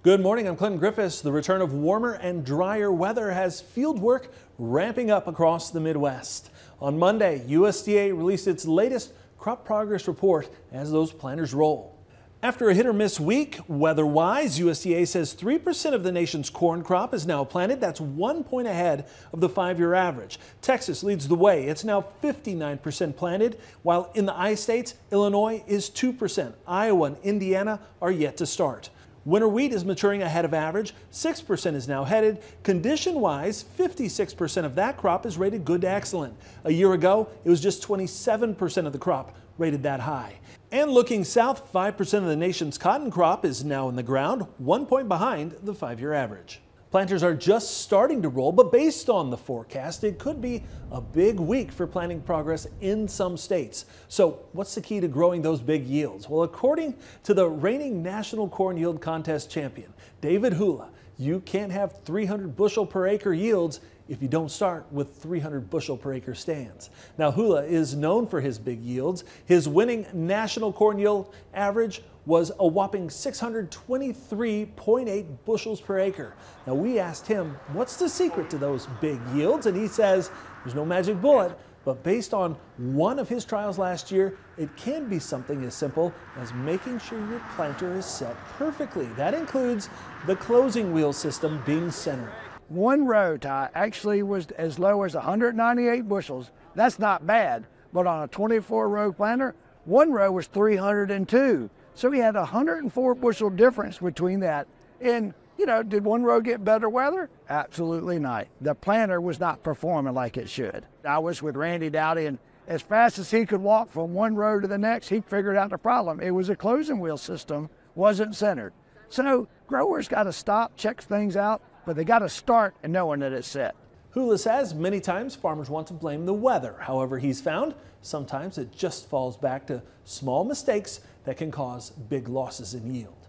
Good morning, I'm Clinton Griffiths. The return of warmer and drier weather has field work ramping up across the Midwest. On Monday, USDA released its latest crop progress report as those planters roll. After a hit or miss week, weather-wise, USDA says 3% of the nation's corn crop is now planted. That's 1 point ahead of the 5-year average. Texas leads the way. It's now 59% planted, while in the I-states, Illinois is 2%. Iowa and Indiana are yet to start. Winter wheat is maturing ahead of average. 6% is now headed. Condition-wise, 56% of that crop is rated good to excellent. A year ago, it was just 27% of the crop rated that high. And looking south, 5% of the nation's cotton crop is now in the ground, 1 point behind the 5-year average. Planters are just starting to roll, but based on the forecast, it could be a big week for planting progress in some states. So what's the key to growing those big yields? Well, according to the reigning National Corn Yield Contest champion, David Hula, you can't have 300 bushel per acre yields if you don't start with 300 bushel per acre stands. Now, Hula is known for his big yields. His winning national corn yield average was a whopping 623.8 bushels per acre. Now, we asked him, what's the secret to those big yields? And he says there's no magic bullet, but based on one of his trials last year, it can be something as simple as making sure your planter is set perfectly. That includes the closing wheel system being centered. One row tie actually was as low as 198 bushels. That's not bad, but on a 24-row planter, one row was 302. So we had a 104 bushel difference between that. And, did one row get better weather? Absolutely not. The planter was not performing like it should. I was with Randy Dowdy, and as fast as he could walk from one row to the next, he figured out the problem. It was a closing wheel system, wasn't centered. So growers got to stop, check things out, but they got to start and knowing that it's set. Hula says many times farmers want to blame the weather. However, he's found sometimes it just falls back to small mistakes that can cause big losses in yield.